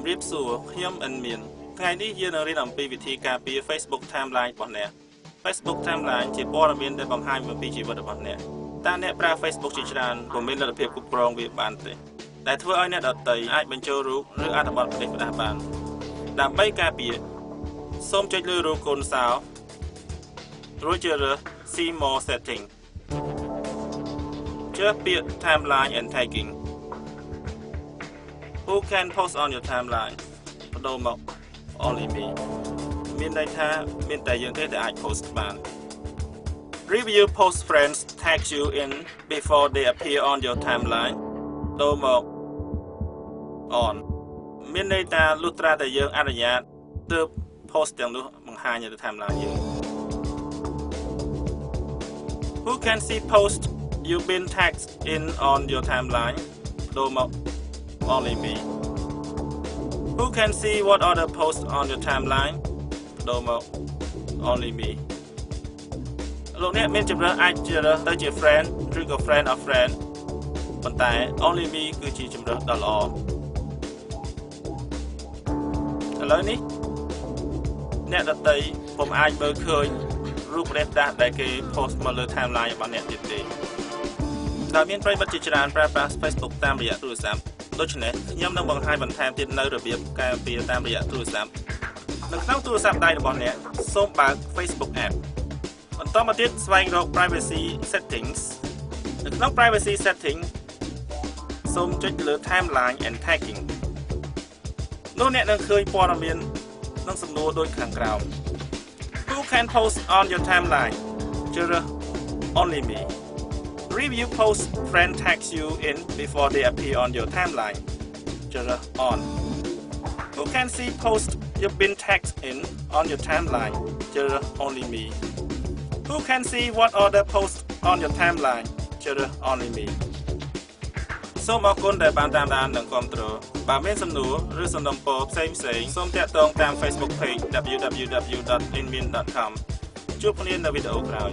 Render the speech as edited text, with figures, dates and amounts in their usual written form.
រៀបសួរខ្ញុំអិនមានថ្ងៃនេះយើងនឹងរៀនអំពីវិធីការពារ Facebook Timeline របស់អ្នក Facebook Timeline ជាព័ត៌មានដែលបង្ហាញអំពីជីវិតរបស់អ្នកតើអ្នកប្រើ Facebook ជាច្រើនក៏មានលទ្ធភាពគ្រប់គ្រងវាបានទេដែលធ្វើឲ្យអ្នកដទៃអាចបញ្ចូលរូបឬអត្ថបទផ្ដេសផ្ដាសបានដើម្បីការពារសូមចុចលើរូបកូនសោរួចជ្រើសរើស See More Setting ជ្រើសពាក្យ Timeline and Tagging Who can post on your timeline បដូរមក Only me មានន័យថាមានតែយើងទេដែលអាច post បាន Review post friends tag you in before they appear on your timeline បដូរមក On មានន័យថាលុះត្រាតែយើងអនុញ្ញាតទើប post ទាំងនោះបង្ហាញនៅ timeline យើង Who can see post you've been tagged in on your timeline បដូរមកOnly me. Who can see what other posts on your timeline? Domo. Only me. លោកអ្នកមានជំរឿនអាចជ្រើសរើសទៅជា friend ឬក៏ friend of friend ប៉ុន្តែ only me គឺជាជំរឿនដ៏ល្អឥឡូវនេះអ្នកដទៃពុំអាចមើលឃើញរូបផ្ដេសផ្ដាសដែលគេ post មកលើ timeline របស់អ្នកទៀតទេដោយមានប្រិយមិត្តជាច្រើនប្រើប្រាស់ Facebook តាមរយៈទូរស័ព្ទដូច្នេះខ្ញុំនឹងបង្ហាញបន្ថែមទៀតនៅរបៀបការពារតាមរយៈទូរស័ព្ទនៅក្នុងទូរស័ព្ទដៃរបស់អ្នកសូមបើក Facebook App បន្តមកទៀតស្វែងរក Privacy Settings នៅក្នុង Privacy Setting សូមចុចលើ Timeline and Tagging នោះអ្នកនឹងឃើញព័ត៌មាននិងសំណួរដូចខាងក្រោម Who can post on your timeline ជ្រើសរើស Only me Review post friend tags you in before they appear on your timeline. Jura on. Who can see post you've been tagged in on your timeline? Jura only me. Who can see what other posts on your timeline? Jura only me. សូមអរគុណដែលបានតាមដាននិងគាំទ្របើមានសំណួរឬសំណុំពរផ្សេងៗសូមទាក់ទងតាម Facebook page www.inmin.com ជួបគ្នានៅវីដេអូក្រោយ